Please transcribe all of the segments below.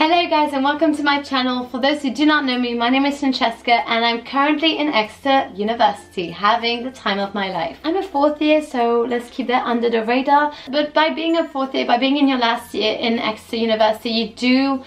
Hello guys and welcome to my channel. For those who do not know me, my name is Francesca and I'm currently in Exeter University having the time of my life. I'm a fourth year, so let's keep that under the radar. But by being a fourth year, by being in your last year in Exeter University, you do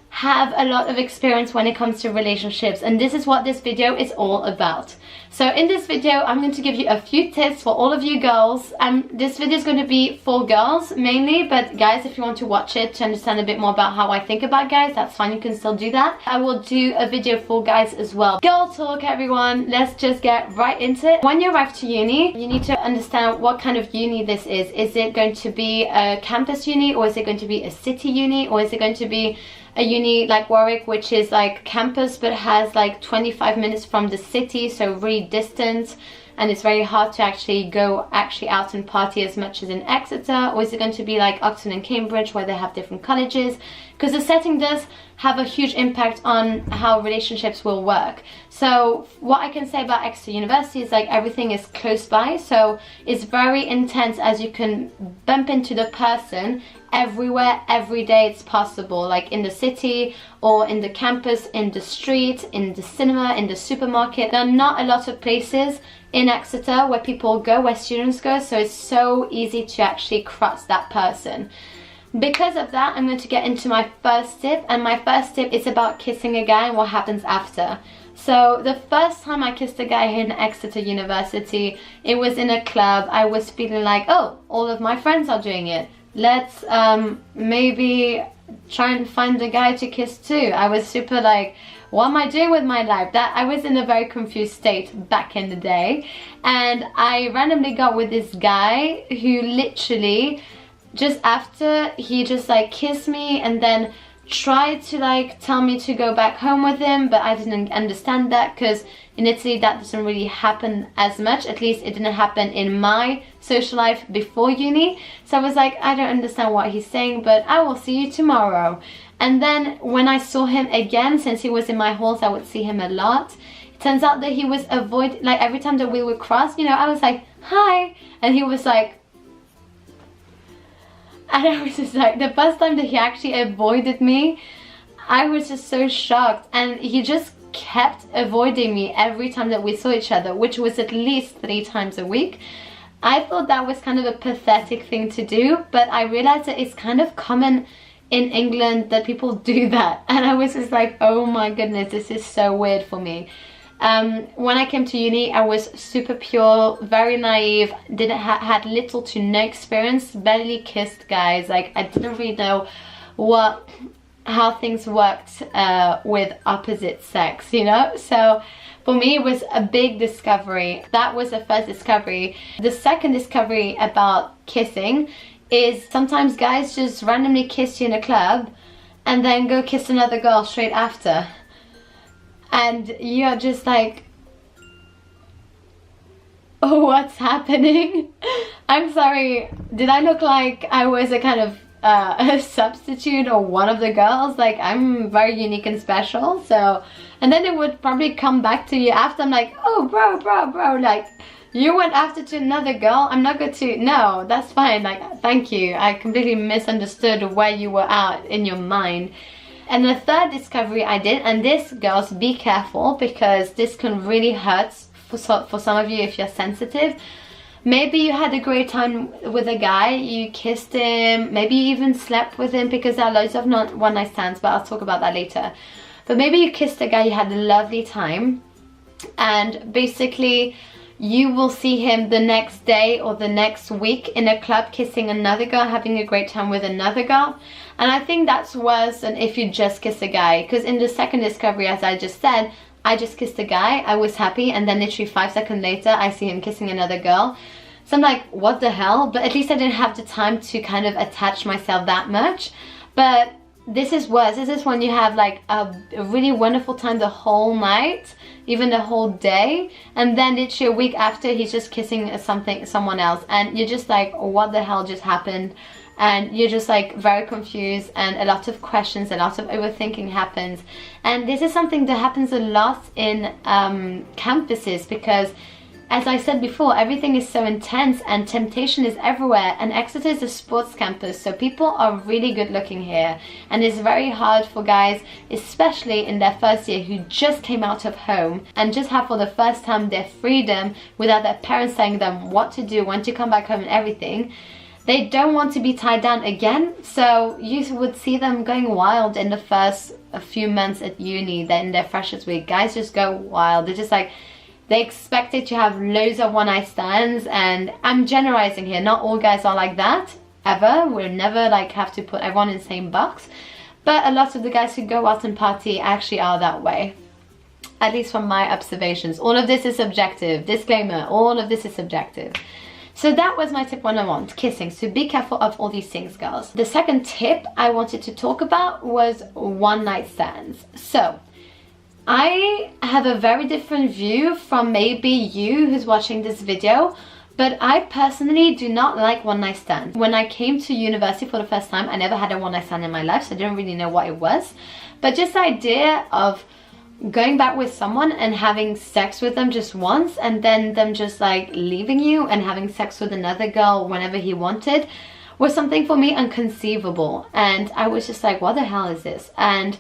have a lot of experience when it comes to relationships, and this is what this video is all about. So in this video I'm going to give you a few tips for all of you girls. This video is going to be for girls mainly, but guys, if you want to watch it to understand a bit more about how I think about guys, that's fine, you can still do that. I will do a video for guys as well. Girl talk everyone, let's just get right into it. When you arrive to uni, you need to understand what kind of uni this is. Is it going to be a campus uni, or is it going to be a city uni, or is it going to be a uni like Warwick, which is like campus but has like 25 minutes from the city, so really distant, and it's very hard to actually go out and party as much as in Exeter? Or is it going to be like Oxford and Cambridge, where they have different colleges? Because the setting does have a huge impact on how relationships will work. So what I can say about Exeter University is like everything is close by, so it's very intense, as you can bump into the person everywhere, every day it's possible, like in the city or in the campus, in the street, in the cinema, in the supermarket. There are not a lot of places in Exeter where people go, where students go, so it's so easy to actually cross that person. Because of that, I'm going to get into my first tip, and my first tip is about kissing a guy and what happens after. So the first time I kissed a guy here in Exeter University, it was in a club. I was feeling like, oh, all of my friends are doing it. Let's maybe try and find a guy to kiss too. I was super like, what am I doing with my life? I was in a very confused state back in the day, and I randomly got with this guy who literally, just after, he just like kissed me and then tried to like tell me to go back home with him, but I didn't understand that, because in Italy that doesn't really happen as much. At least it didn't happen in my social life before uni. So I was like, I don't understand what he's saying, but I will see you tomorrow. And then when I saw him again, since he was in my halls, I would see him a lot. It turns out that he was like every time that we would cross, you know, I was like, hi, and he was like, and I was just like, the first time that he actually avoided me, I was just so shocked, and he just kept avoiding me every time that we saw each other, which was at least 3 times a week. I thought that was kind of a pathetic thing to do, but I realized that it's kind of common in England that people do that, and I was just like, oh my goodness, this is so weird for me. When I came to uni, I was super pure, very naive, had little to no experience, barely kissed guys. Like, I didn't really know how things worked with opposite sex, you know? So for me it was a big discovery. That was the first discovery. The second discovery about kissing is sometimes guys just randomly kiss you in a club and then go kiss another girl straight after. And you're just like, oh, what's happening? I'm sorry, did I look like I was a kind of a substitute or one of the girls? Like, I'm very unique and special. So, and then it would probably come back to you after. I'm like, oh bro, like, you went after to another girl, I'm not going to, no, that's fine, like, thank you, I completely misunderstood where you were at in your mind. And the third discovery I did, and this, girls, be careful, because this can really hurt for some of you if you're sensitive. Maybe you had a great time with a guy, you kissed him, maybe you even slept with him, because there are loads of one night stands, but I'll talk about that later. But maybe you kissed a guy, you had a lovely time, and basically you will see him the next day or the next week in a club kissing another girl, having a great time with another girl. And I think that's worse than if you just kiss a guy, because in the second discovery, as I just said, I just kissed a guy, I was happy, and then literally 5 seconds later I see him kissing another girl. So I'm like, what the hell? But at least I didn't have the time to kind of attach myself that much. But this is worse. This is when you have like a really wonderful time the whole night, even the whole day, and then literally a week after he's just kissing someone else, and you're just like, what the hell just happened? And you're just like very confused, and a lot of questions, a lot of overthinking happens. And this is something that happens a lot in campuses, because as I said before, everything is so intense and temptation is everywhere, and Exeter is a sports campus, so people are really good looking here, and it's very hard for guys, especially in their first year, who just came out of home and just have for the first time their freedom without their parents telling them what to do, when to come back home and everything. They don't want to be tied down again, so you would see them going wild in the first few months at uni. Then in their freshers week, guys just go wild. They're just like, they expect it to have loads of one-night stands, and I'm generalizing here, not all guys are like that, ever. We'll never like have to put everyone in the same box, but a lot of the guys who go out and party actually are that way, at least from my observations. All of this is subjective, disclaimer, all of this is subjective. So that was my tip 101, kissing. So be careful of all these things, girls. The second tip I wanted to talk about was one-night stands. So I have a very different view from maybe you who's watching this video, but I personally do not like one-night stands. When I came to university for the first time, I never had a one-night stand in my life, so I didn't really know what it was. But just the idea of going back with someone and having sex with them just once, and then them just like leaving you and having sex with another girl whenever he wanted, was something for me inconceivable. And I was just like, what the hell is this? And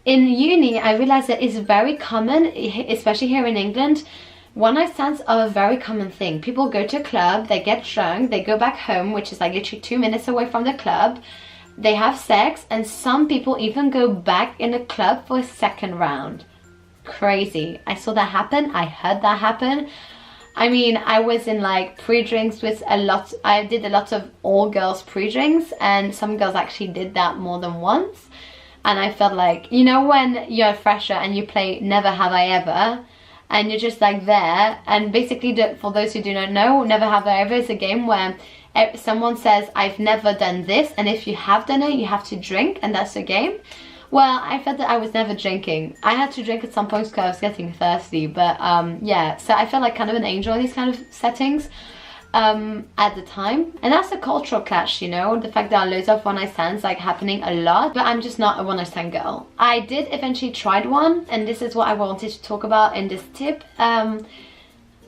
in uni, I realized that it's very common, especially here in England. One-night stands are a very common thing. People go to a club, they get drunk, they go back home, which is like literally 2 minutes away from the club. They have sex, and some people even go back in the club for a second round. Crazy. I saw that happen. I heard that happen. I mean, I was in like pre-drinks with I did a lot of all-girls pre-drinks, and some girls actually did that more than once. And I felt like, you know, when you're a fresher and you play Never Have I Ever, and you're just like there, and basically, for those who do not know, Never Have I Ever is a game where someone says, I've never done this, and if you have done it, you have to drink, and that's the game. Well, I felt that I was never drinking. I had to drink at some point because I was getting thirsty, but yeah, so I felt like kind of an angel in these kind of settings at the time. And that's a cultural clash, you know, the fact that loads of one-night stands like happening a lot, but I'm just not a one-night stand girl. I did eventually try one, and this is what I wanted to talk about in this tip.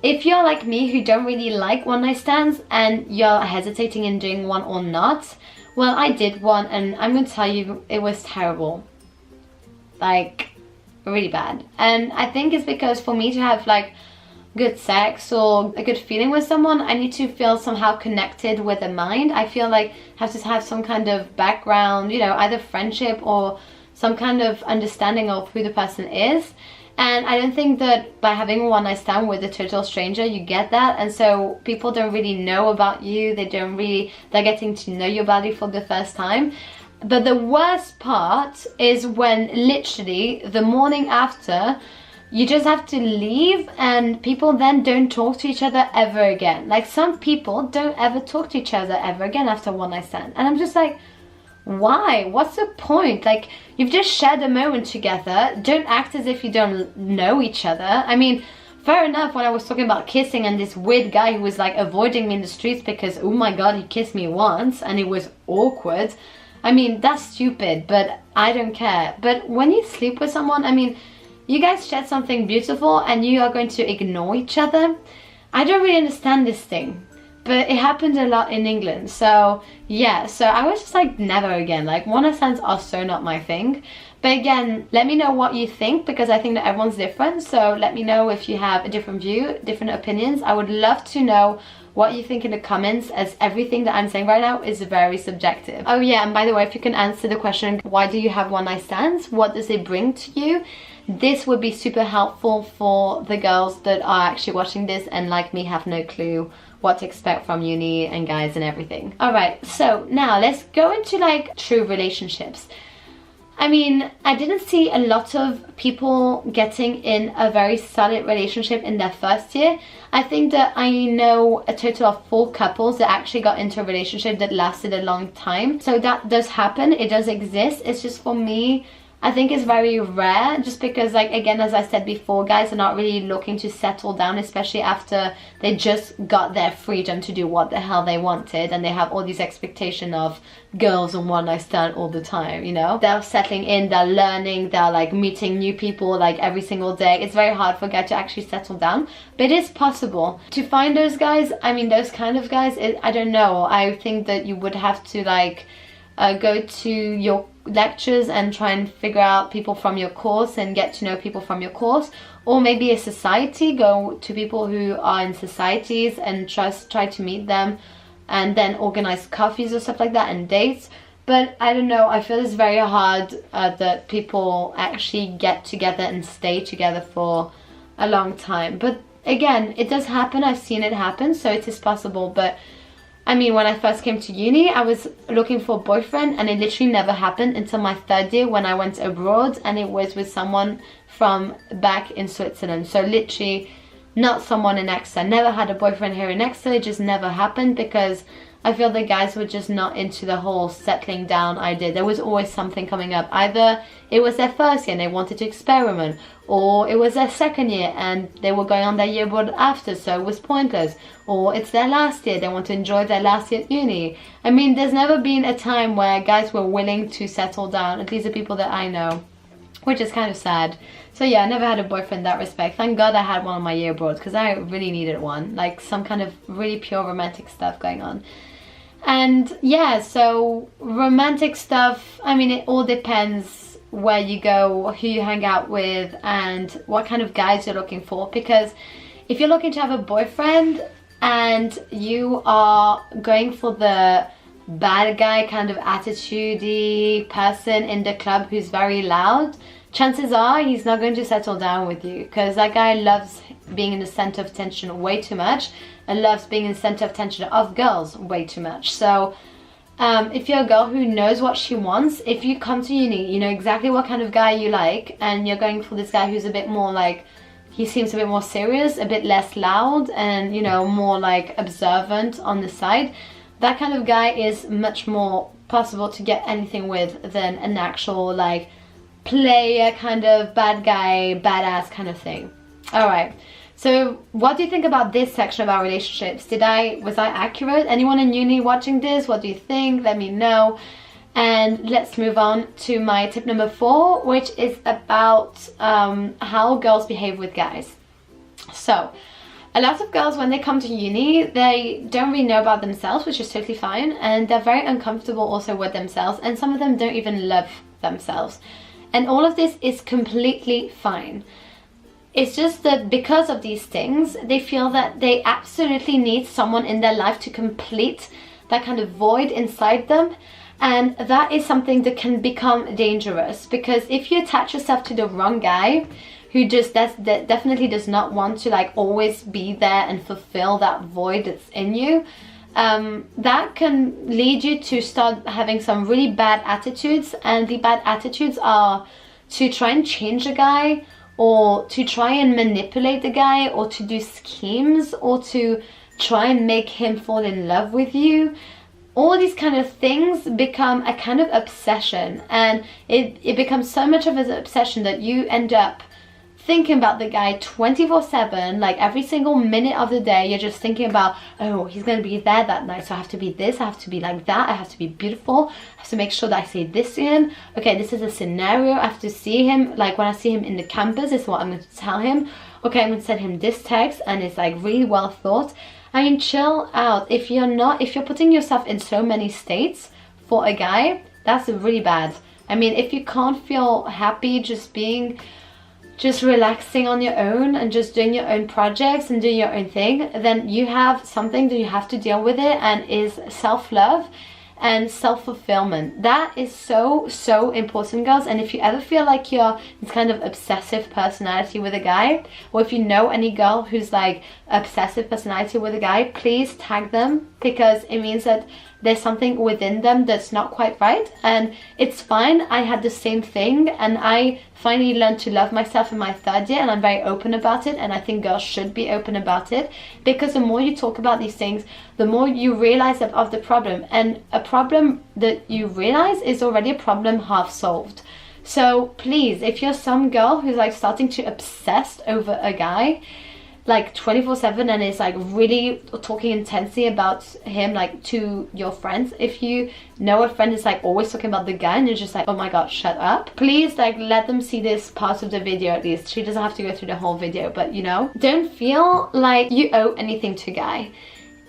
If you're like me who don't really like one-night stands and you're hesitating in doing one or not, well, I did one, and I'm gonna tell you, it was terrible. Like, really bad. And I think it's because for me to have like good sex or a good feeling with someone, I need to feel somehow connected with the mind. I feel like I have to have some kind of background, you know, either friendship or some kind of understanding of who the person is. And I don't think that by having a one-night stand with a total stranger, you get that. And so people don't really know about you. They're getting to know your body for the first time. But the worst part is when literally the morning after, you just have to leave, and people then don't talk to each other ever again. Like, some people don't ever talk to each other ever again after one night stand. And I'm just like, why? What's the point? Like, you've just shared a moment together. Don't act as if you don't know each other. I mean, fair enough when I was talking about kissing and this weird guy who was like avoiding me in the streets because, oh my god, he kissed me once and it was awkward. I mean, that's stupid, but I don't care. But when you sleep with someone, I mean, you guys shared something beautiful and you are going to ignore each other. I don't really understand this thing, but it happened a lot in England. So yeah, so I was just like, never again. Like, one night stands are so not my thing. But again, let me know what you think, because I think that everyone's different. So let me know if you have a different view, different opinions. I would love to know what you think in the comments, as everything that I'm saying right now is very subjective. Oh yeah, and by the way, if you can answer the question, why do you have one night stands? What does it bring to you? This would be super helpful for the girls that are actually watching this and like me have no clue what to expect from uni and guys and everything. Alright, so now let's go into like true relationships. I mean, I didn't see a lot of people getting in a very solid relationship in their first year. I think that I know a total of 4 couples that actually got into a relationship that lasted a long time. So that does happen, it does exist. It's just, for me, I think is very rare, just because, like, again, as I said before, guys are not really looking to settle down, especially after they just got their freedom to do what the hell they wanted, and they have all these expectations of girls and one night stand all the time, you know. They're settling in, they're learning, they're like meeting new people like every single day. It's very hard for a guy to actually settle down, but it is possible to find those guys. I mean, those kind of guys, I don't know, I think that you would have to like go to your lectures and try and figure out people from your course and get to know people from your course, or maybe a society, go to people who are in societies and just try to meet them and then organize coffees or stuff like that and dates. But I don't know, I feel it's very hard that people actually get together and stay together for a long time. But again, it does happen, I've seen it happen, so it is possible. But I mean, when I first came to uni, I was looking for a boyfriend, and it literally never happened until my third year when I went abroad, and it was with someone from back in Switzerland. So literally not someone in Exeter. Never had a boyfriend here in Exeter. It just never happened because I feel the guys were just not into the whole settling down idea. There was always something coming up. Either it was their first year and they wanted to experiment, or it was their second year and they were going on their year abroad after, so it was pointless. Or it's their last year, they want to enjoy their last year at uni. I mean, there's never been a time where guys were willing to settle down, at least the people that I know, which is kind of sad. So yeah, I never had a boyfriend in that respect. Thank God I had one on my year abroad, because I really needed one. Like some kind of really pure romantic stuff going on. And yeah, so romantic stuff, I mean, it all depends where you go, who you hang out with, and what kind of guys you're looking for. Because if you're looking to have a boyfriend and you are going for the bad guy kind of attitude-y person in the club who's very loud, chances are he's not going to settle down with you, because that guy loves being in the center of attention way too much and loves being in the center of attention of girls way too much. So if you're a girl who knows what she wants, if you come to uni, you know exactly what kind of guy you like, and you're going for this guy who's a bit more like, he seems a bit more serious, a bit less loud, and you know, more like observant on the side, that kind of guy is much more possible to get anything with than an actual like player kind of bad guy, badass kind of thing. All right, so what do you think about this section about relationships? Was I accurate? Anyone in uni watching this, what do you think? Let me know. And let's move on to my tip number 4, which is about how girls behave with guys. So a lot of girls, when they come to uni, they don't really know about themselves, which is totally fine, and they're very uncomfortable also with themselves, and some of them don't even love themselves. And all of this is completely fine. It's just that because of these things, they feel that they absolutely need someone in their life to complete that kind of void inside them. And that is something that can become dangerous, because if you attach yourself to the wrong guy who just that definitely does not want to like always be there and fulfill that void that's in you, that can lead you to start having some really bad attitudes. And the bad attitudes are to try and change a guy, or to try and manipulate the guy, or to do schemes, or to try and make him fall in love with you. All these kind of things become a kind of obsession, and it becomes so much of an obsession that you end up thinking about the guy 24/7, like every single minute of the day. You're just thinking about, oh, he's going to be there that night, so I have to be this, I have to be like that, I have to be beautiful, I have to make sure that I say this to him. Okay, this is a scenario, I have to see him, like when I see him in the campus, this is what I'm going to tell him. Okay, I'm going to send him this text, and it's like really well thought. I mean, chill out. If you're putting yourself in so many states for a guy, that's really bad. I mean, if you can't feel happy just relaxing on your own and just doing your own projects and doing your own thing, then you have something that you have to deal with it, and is self-love and self-fulfillment. That is so important, girls. And if you ever feel like you're this kind of obsessive personality with a guy, or if you know any girl who's like obsessive personality with a guy, please tag them, because it means that there's something within them that's not quite right. And it's fine. I had the same thing, and I finally learned to love myself in my third year, and I'm very open about it, and I think girls should be open about it, because the more you talk about these things, the more you realize of the problem. And a problem that you realize is already a problem half solved. So please, if you're some girl who's like starting to obsess over a guy like 24/7 and is like really talking intensely about him like to your friends, if you know a friend is like always talking about the guy and you're just like, oh my god, shut up, please like let them see this part of the video at least. She doesn't have to go through the whole video, but you know, don't feel like you owe anything to a guy.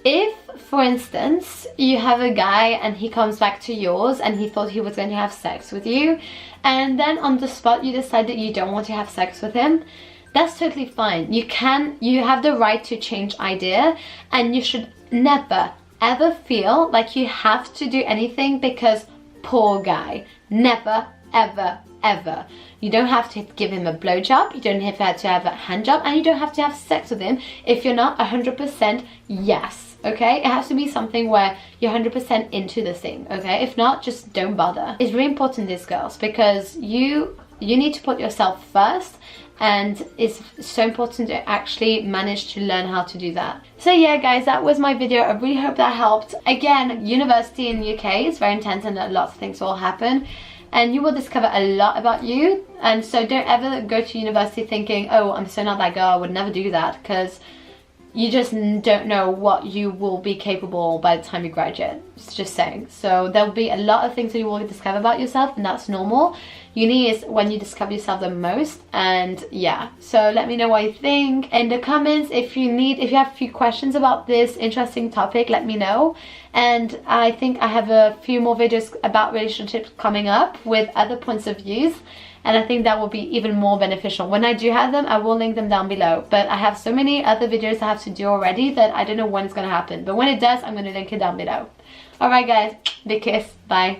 If, for instance, you have a guy and he comes back to yours and he thought he was going to have sex with you, and then on the spot you decide that you don't want to have sex with him, that's totally fine. You have the right to change idea, and you should never ever feel like you have to do anything because poor guy. Never, ever, ever. You don't have to give him a blowjob, you don't have to have a hand job, and you don't have to have sex with him if you're not 100% yes, okay? It has to be something where you're 100% into the thing, okay? If not, just don't bother. It's really important, these girls, because you need to put yourself first, and it's so important to actually manage to learn how to do that. So yeah guys, that was my video. I really hope that helped. Again, university in the UK is very intense and lots of things will happen, and you will discover a lot about you. And so don't ever go to university thinking, oh, I'm so not that girl, I would never do that, because you just don't know what you will be capable by the time you graduate. It's just saying. So there'll be a lot of things that you will discover about yourself, and that's normal. Uni is when you discover yourself the most. And yeah, so let me know what you think in the comments. If you have a few questions about this interesting topic, let me know. And I think I have a few more videos about relationships coming up with other points of views, and I think that will be even more beneficial. When I do have them, I will link them down below, but I have so many other videos I have to do already that I don't know when it's going to happen, but when it does, I'm going to link it down below. Alright guys, big kiss, bye.